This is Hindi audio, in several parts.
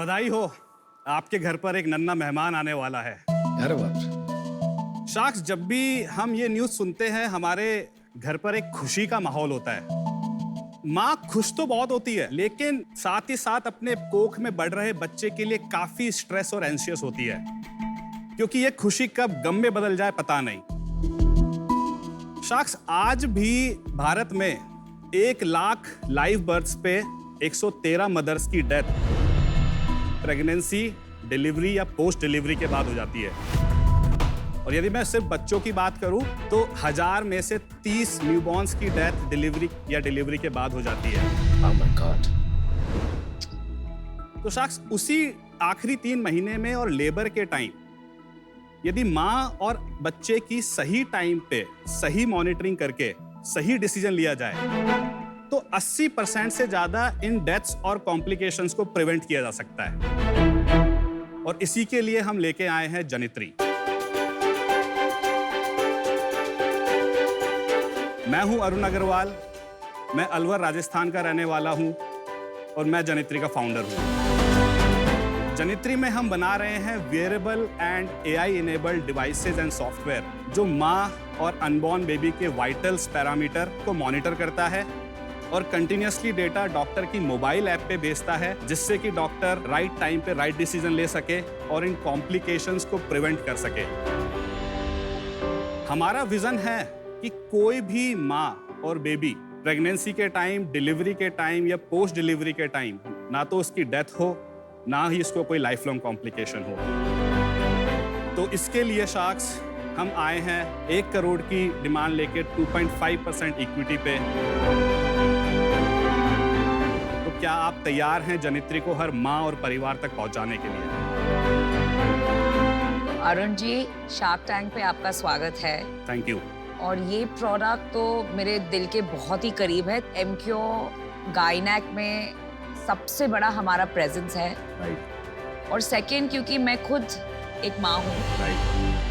बधाई हो, आपके घर पर एक नन्हा मेहमान आने वाला है। अरे बाप। शाख्स, जब भी हम ये न्यूज़ सुनते हैं हमारे घर पर एक खुशी का माहौल होता है। माँ खुश तो बहुत होती है, लेकिन साथ ही साथ अपने कोख में बढ़ रहे बच्चे के लिए काफी स्ट्रेस और एंशियस होती है, क्योंकि ये खुशी कब गम में बदल जाए पता नहीं। शाख्स, आज भी भारत में 1 लाख लाइव बर्थ्स पे 113 मदर्स की डेथ प्रेगनेंसी, डिलीवरी या पोस्ट डिलीवरी के बाद हो जाती है। और यदि मैं सिर्फ बच्चों की बात करूं तो 1000 में से 30 न्यूबॉर्न्स की डेथ डिलीवरी या डिलीवरी के बाद हो जाती है। Oh my God. तो शख्स, उसी आखिरी 3 महीने में और लेबर के टाइम यदि माँ और बच्चे की सही टाइम पे सही मॉनिटरिंग करके सही डिसीजन लिया जाए तो 80% से ज्यादा इन डेथ्स और कॉम्प्लिकेशंस को प्रिवेंट किया जा सकता है। और इसी के लिए हम लेके आए हैं जनित्री। मैं हूं अरुण अग्रवाल, मैं अलवर राजस्थान का रहने वाला हूं और मैं जनित्री का फाउंडर हूं। जनित्री में हम बना रहे हैं wearable and AI enabled devices and software जो मां और अनबॉर्न बेबी के वाइटल्स पैरामीटर को मॉनिटर करता है और कंटिन्यूअसली डेटा डॉक्टर की मोबाइल ऐप पे भेजता है, जिससे कि डॉक्टर राइट टाइम पे राइट डिसीजन ले सके और इन कॉम्प्लिकेशंस को प्रिवेंट कर सके। हमारा विजन है कि कोई भी माँ और बेबी प्रेगनेंसी के टाइम, डिलीवरी के टाइम या पोस्ट डिलीवरी के टाइम ना तो उसकी डेथ हो, ना ही इसको कोई लाइफ लॉन्ग कॉम्प्लिकेशन हो। तो इसके लिए शाख्स हम आए हैं 1 करोड़ की डिमांड लेके 2.5% इक्विटी पे। तो क्या आप तैयार हैं जनित्री को हर माँ और परिवार तक पहुंचाने के लिए? अरुण जी, शार्क टैंक पे आपका स्वागत है। Thank you. और ये प्रोडक्ट तो मेरे दिल के बहुत ही करीब है। एमक्यू गायनेक में सबसे बड़ा हमारा प्रेजेंस है। राइट। और सेकंड, क्योंकि मैं खुद एक माँ हूँ। राइट।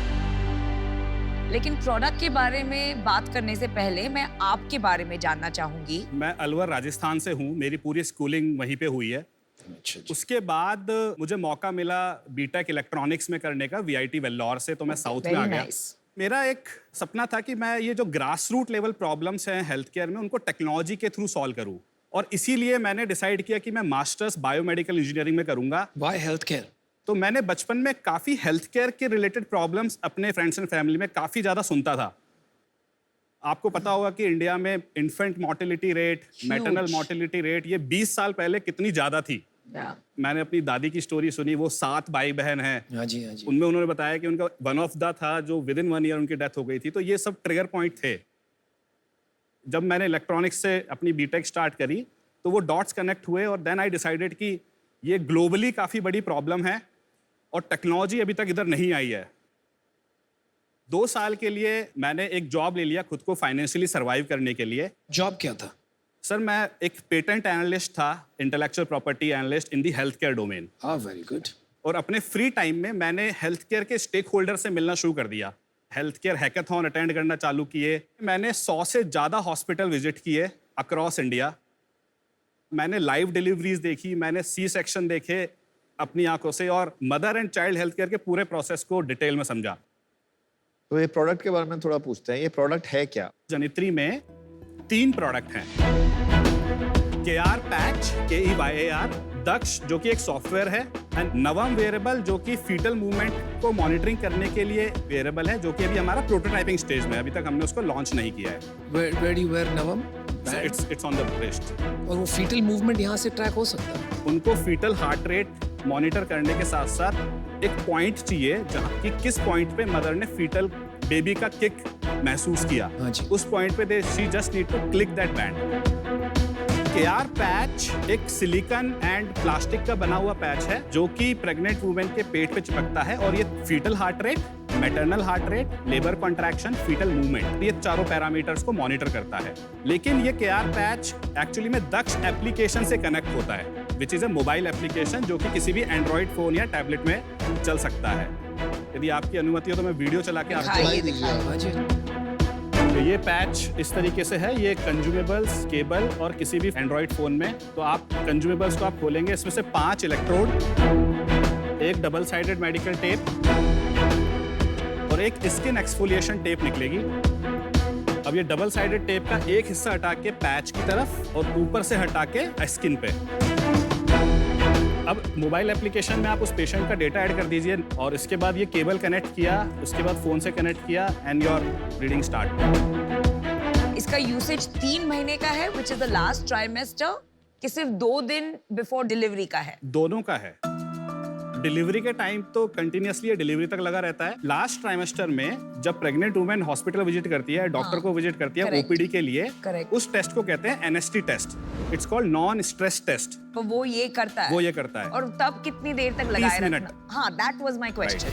लेकिन प्रोडक्ट के बारे में बात करने से पहले मैं आपके बारे में जानना चाहूंगी। मैं अलवर राजस्थान से हूँ, मेरी पूरी स्कूलिंग वहीं पे हुई है। अच्छा। उसके बाद मुझे मौका मिला बीटेक इलेक्ट्रॉनिक्स में करने का VIT वेल्लोर से, तो मैं साउथ में आ गया। मेरा एक सपना था कि मैं ये जो ग्रास रूट लेवल प्रॉब्लम्स हैं हेल्थ केयर में उनको टेक्नोलॉजी के थ्रू सॉल्व करूं, और इसीलिए मैंने डिसाइड किया कि मैं मास्टर्स बायोमेडिकल इंजीनियरिंग में करूंगा। Why healthcare? तो मैंने बचपन में काफ़ी हेल्थ केयर के रिलेटेड प्रॉब्लम्स अपने फ्रेंड्स एंड फैमिली में काफ़ी ज़्यादा सुनता था। आपको पता होगा कि इंडिया में infant mortality rate, maternal mortality rate ये 20 साल पहले कितनी ज़्यादा थी। मैंने अपनी दादी की स्टोरी सुनी, वो 7 भाई बहन हैं। हाँ जी, हाँ जी। उनमें उन्होंने बताया कि उनका वन ऑफ द था जो विद इन 1 ईयर उनकी डेथ हो गई थी। तो ये सब ट्रिगर पॉइंट थे। जब मैंने इलेक्ट्रॉनिक्स से अपनी बीटेक स्टार्ट करी तो वो डॉट्स कनेक्ट हुए और देन आई डिसाइडेड कि ये ग्लोबली काफ़ी बड़ी प्रॉब्लम है और टेक्नोलॉजी अभी तक इधर नहीं आई है। 2 साल के लिए मैंने एक जॉब ले लिया खुद को फाइनेंशियली सर्वाइव करने के लिए। जॉब क्या था? सर, मैं एक पेटेंट एनालिस्ट था, intellectual property analyst in the health care domain. Very good. और अपने फ्री टाइम में मैंने हेल्थ केयर के स्टेक होल्डर से मिलना शुरू कर दिया। हेल्थ केयर हैकाथॉन अटेंड करना चालू किए। मैंने 100 से ज़्यादा हॉस्पिटल विजिट किए अक्रॉस इंडिया। मैंने लाइव डिलीवरीज देखी, मैंने सी सेक्शन देखे अपनी आंखों से और mother and child health care के पूरे प्रोसेस को डिटेल में समझा। तो ये प्रोडक्ट के बारे में थोड़ा पूछते हैं, ये प्रोडक्ट है क्या? जनित्री में 3 प्रोडक्ट हैं। KR पैच, KEYAR, दक्ष जो कि एक सॉफ्टवेयर है, एंड नवम वेयरेबल जो कि फीटल मूवमेंट को मॉनिटरिंग करने के लिए वेयरेबल है, जो कि अभी हमारा प्रोटोटाइपिंग स्टेज में, अभी तक हमने उसको लॉन्च नहीं किया है। Where do you wear नवम? It's on the wrist। और वो फीटल मूवमेंट यहाँ से ट्रैक हो सकता है? उनको फीटल हार्ट रेट मॉनिटर करने के साथ साथ एक पॉइंट चाहिए जहाँ कि किस पॉइंट पे मदर ने फीटल बेबी का किक महसूस किया। हाँ जी। उस पॉइंट पे she just need to click that band. KR patch एक सिलिकॉन एंड प्लास्टिक का बना हुआ पैच है जो कि प्रेग्नेंट वुमेन के पेट पे चिपकता है और ये foetal heart rate, maternal heart rate, labour contraction, foetal movement, ये चारों पैरामीटर्स को मॉनिटर करता है। लेकिन ये KR पैच एक्चुअली में दक्ष एप्लीकेशन से कनेक्ट होता है, which is a mobile application जो कि किसी भी एंड्रॉइड फोन या टैबलेट में चल सकता है। यदि आपकी अनुमति हो तो मैं वीडियो चला के आपको दिखाइए। हाँ जी। ये पैच इस तरीके से है, ये कंज्यूमेबल्स, केबल और किसी भी एंड्रॉइड फोन में, तो आप कंज्यूमेबल्स को आप खोलेंगे, इसमें से 5 इलेक्ट्रोड, एक डबल साइडेड मेडिकल टेप और एक स्किन एक्सफोलिएशन टेप निकलेगी। अब ये डबल साइडेड टेप का एक हिस्सा हटा के पैच की तरफ और ऊपर से हटा के स्किन पे। अब मोबाइल एप्लीकेशन में आप उस पेशेंट का डेटा ऐड कर दीजिए और इसके बाद ये केबल कनेक्ट किया, उसके बाद फोन से कनेक्ट किया एंड योर रीडिंग स्टार्ट। इसका यूसेज 3 महीने का है, which is the last trimester, कि सिर्फ 2 दिन बिफोर डिलीवरी का है? दोनों का है। डिलीवरी के टाइम तो कंटिन्यूअसली ये डिलीवरी तक लगा रहता है। लास्ट ट्राइमेस्टर में जब प्रेग्नेंट वुमेन हॉस्पिटल विजिट करती है, डॉक्टर को विजिट करती है ओपीडी के लिए, उस टेस्ट को कहते हैं NST test. It's called non stress test. तो वो ये करता है? वो ये करता है। और तब कितनी देर तक लगाए 30 मिनट। रखना? हाँ, दैट वाज माय क्वेश्चन।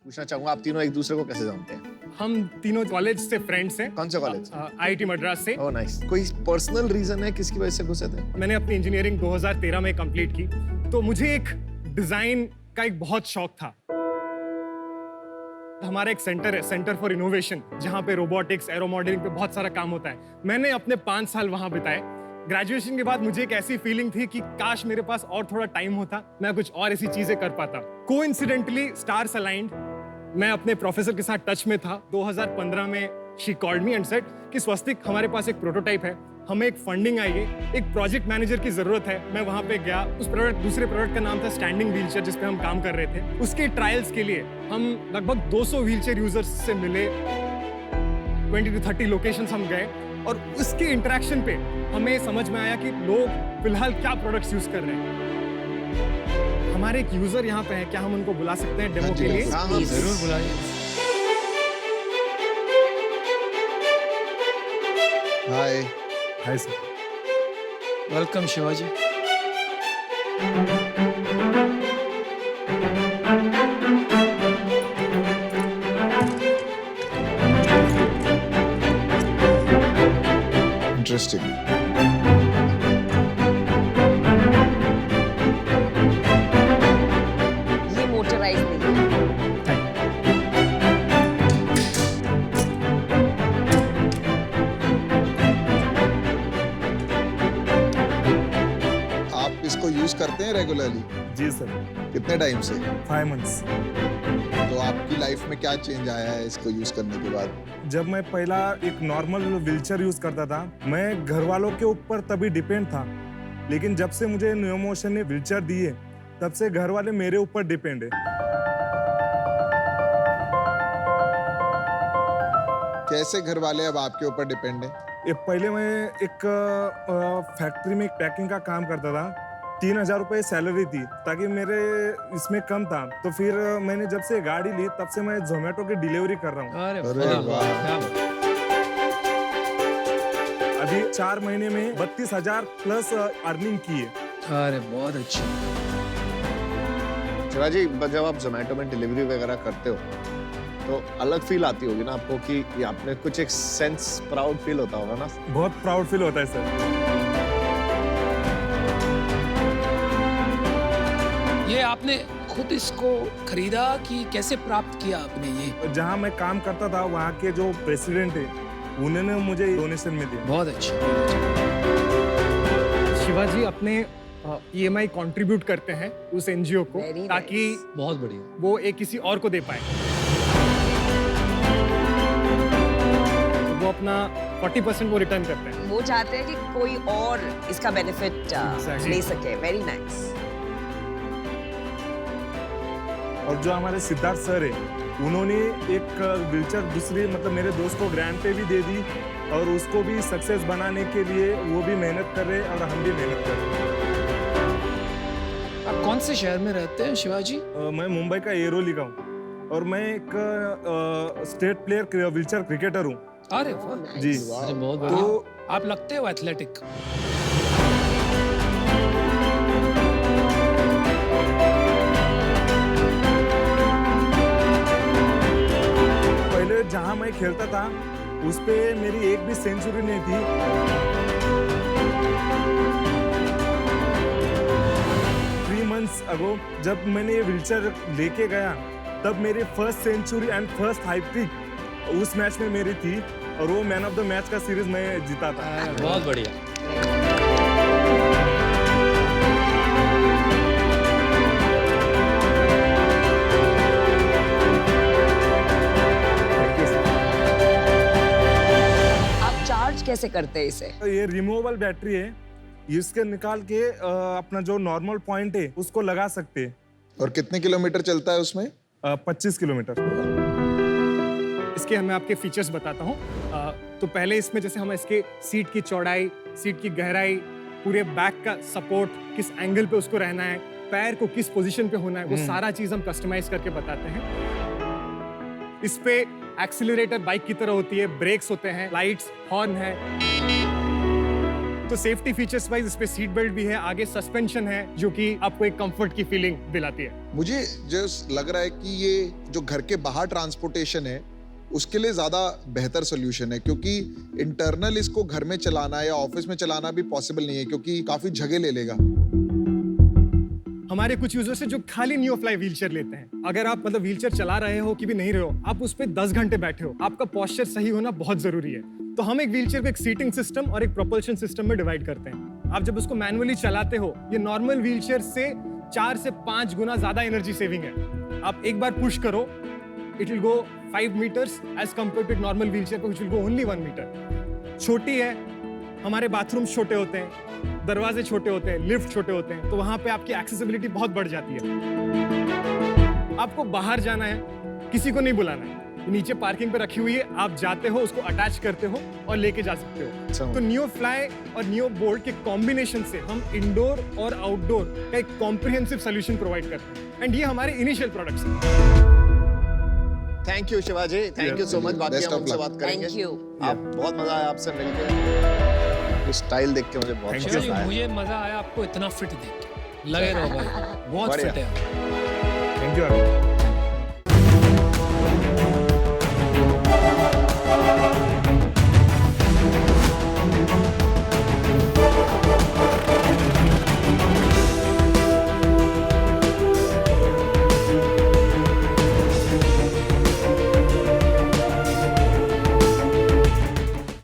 पूछना चाहूंगा, आप तीनों एक दूसरे को कैसे जानते हैं? हम तीनों कॉलेज से फ्रेंड्स हैं। कौन से कॉलेज? आईआईटी मद्रास से। Oh nice. कोई पर्सनल रीजन है किसकी वजह से घुसे थे? मैंने अपनी इंजीनियरिंग 2013 में कंप्लीट की, तो मुझे एक डिजाइन का एक बहुत शौक था। हमारा एक सेंटर है, सेंटर फॉर इनोवेशन, जहाँ पे रोबोटिक्स, एरो मॉडलिंग पे बहुत सारा काम होता है। मैंने अपने 5 साल वहाँ बिताए। ग्रेजुएशन के बाद मुझे एक ऐसी फीलिंग थी कि काश मेरे पास और थोड़ा टाइम होता, मैं कुछ और ऐसी चीजें कर पाता। कोइंसिडेंटली स्टार्स अलाइंड, मैं अपने प्रोफेसर के साथ टच में था। 2015 में she called me and said कि स्वस्तिक, हमारे पास एक प्रोटोटाइप है, हमें एक फंडिंग आई है, एक प्रोजेक्ट मैनेजर की जरूरत है। मैं वहां पे गया। उस दूसरे प्रोडक्ट का नाम था स्टैंडिंग व्हीलचेयर, जिस पे हम काम कर रहे थे। उसके ट्रायल्स के लिए हम लगभग 200 व्हीलचेयर यूजर्स से मिले, 20 to 30 लोकेशंस हम गए और उसके इंटरेक्शन पे हमें समझ में आया कि लोग फिलहाल क्या प्रोडक्ट्स यूज कर रहे हैं। हमारे एक यूजर यहाँ पे है, क्या हम उनको बुला सकते हैं डेमो के लिए? हाँ, जरूर बुलाइए। Hi. Hi sir. Welcome Shivaji. Interesting. ये मोटराइज नहीं है। आप इसको यूज करते हैं रेगुलरली? जी सर, कितने टाइम से? 5 मंथ्स। तो आपकी लाइफ में क्या चेंज आया है इसको यूज करने के बाद? जब मैं पहला एक नॉर्मल व्हीलचेयर यूज करता था, मैं घर वालों के ऊपर तभी डिपेंड था, लेकिन जब से मुझे न्यू मोशन ने व्हीलचेयर दी है, तब से घर वाले मेरे ऊपर डिपेंड है। कैसे घर वाले अब आपके ऊपर डिपेंड है? ये पहले मैं एक फैक्ट्री में एक पैकिंग का काम करता था। 3000 रुपये सैलरी थी, ताकि मेरे इसमें कम था। तो फिर मैंने जब से गाड़ी ली, तब से मैं जोमेटो की डिलीवरी कर रहा हूँ। अरे अरे वाह। क्या बात। अभी 4 महीने में 32,000 प्लस अर्निंग की है। अरे बहुत अच्छा। शिवाजी, जब आप जोमेटो में डिलीवरी वगैरह करते हो तो अलग फील आती होगी ना आपको कि ये आपने कुछ एक सेंस, प्राउड फील होता होगा ना? बहुत प्राउड फील होता है सर। ये आपने खुद इसको खरीदा कि कैसे प्राप्त किया आपने ये? जहाँ मैं काम करता था, वहाँ के जो प्रेसिडेंट है, उन्होंने मुझे डोनेशन में दिया। बहुत अच्छा। शिवाजी अपने EMI कंट्रीब्यूट करते हैं उस एनजीओ को, Very ताकि बहुत बढ़िया। वो एक किसी और को दे पाए। वो अपना 40% वो रिटर्न करते हैं। वो चाहते हैं कि कोई और इसका बेनिफिट Exactly. ले सके। Very nice. और जो हमारे सिद्धार्थ सर है, उन्होंने एक व्हीलचेयर दूसरी मतलब मेरे दोस्त को ग्रांट पे भी दे दी, और उसको भी सक्सेस बनाने के लिए वो भी मेहनत कर रहे हैं और हम भी मेहनत कर रहे हैं। आप कौन से शहर में रहते हैं शिवाजी? मैं मुंबई का एरोली का हूँ, और मैं एक स्टेट प्लेयर व्हीलचेयर क्रिकेटर हूँ। अरे वाह। जी। अरे बहुत तो बढ़िया। आप लगते हो एथलेटिक। पहले जहाँ मैं खेलता था, उस पे मेरी एक भी सेंचुरी नहीं थी। मंथ्स अगो जब मैंने ये व्हीलचेयर लेके गया, तब मेरी फर्स्ट सेंचुरी एंड फर्स्ट हाइट्रिक उस मैच में मेरी थी और वो मैन ऑफ द मैच का सीरीज मैं जीता था। बहुत बढ़िया। आप चार्ज कैसे करते हैं इसे? ये रिमूवेबल बैटरी है, इसके निकाल के अपना जो नॉर्मल पॉइंट है उसको लगा सकते हैं। और कितने किलोमीटर चलता है उसमें? 25 किलोमीटर। इसके मैं आपके फीचर्स बताता हूँ। तो पहले इसमें जैसे हम इसके सीट की चौड़ाई, सीट की गहराई, पूरे बैक का सपोर्ट, किस एंगल पे उसको रहना है, पैर को किस पोजीशन पे होना है, वो सारा चीज हम कस्टमाइज करके बताते हैं। इस पे एक्सीलरेटर बाइक की तरह होती है, ब्रेक्स होते हैं, लाइट्स, हॉर्न है। तो सेफ्टी फीचर्स वाइज इस पे सीट बेल्ट भी है, आगे सस्पेंशन है जो कि आपको एक कंफर्ट की फीलिंग दिलाती है। मुझे जो लग रहा है कि ये जो घर के बाहर ट्रांसपोर्टेशन है उसके लिए ज्यादा बेहतर सोल्यूशन है, क्योंकि इंटरनल इसको घर में चलाना या ऑफिस में चलाना भी पॉसिबल नहीं है, क्योंकि काफी जगह ले लेगा। हमारे कुछ यूजर्स है जो खाली न्यूफ्लाई व्हीलचेयर लेते हैं। अगर आप मतलब व्हीलचेयर चला रहे हो कि भी नहीं रहे हो, आप उस पे 10 घंटे बैठे हो, आपका पोस्चर सही होना बहुत जरूरी है। तो हम एक व्हीलचेयर को एक सीटिंग सिस्टम और एक प्रोपल्शन सिस्टम में डिवाइड करते हैं। आप जब उसको मैनुअली चलाते हो, ये नॉर्मल व्हीलचेयर से 4 से 5 गुना ज्यादा एनर्जी सेविंग है। आप एक बार पुश करो, it will go 5 meters as compare to normal wheelchair which will go only 1 meter। छोटी है, हमारे बाथरूम छोटे होते हैं, दरवाजे छोटे होते हैं, लिफ्ट छोटे होते हैं, तो वहां पे आपकी एक्सेसिबिलिटी बहुत बढ़ जाती है। आपको बाहर जाना है, किसी को नहीं बुलाना है, नीचे पार्किंग पे रखी हुई है, आप जाते हो, उसको अटैच करते हो और लेके जा सकते हो। तो नियो फ्लाई और नियो बोल्ट के कॉम्बिनेशन से हम इंडोर और आउटडोर का एक कॉम्प्रिहेंसिव सोल्यूशन प्रोवाइड करते हैं, एंड ये हमारे इनिशियल प्रोडक्ट्स हैं। Thank you Shivaji, thank you so much. बाकी Best हम of उनसे luck. बात करेंगे। Thank you. आप बहुत मजा आया आपसे मिलके। स्टाइल देख के मुझे बहुत Thank you, पसंद आया। मुझे मजा आया आपको इतना फिट देख के। लगे रहो भाई, बहुत बढ़िया। फिट है। Thank you.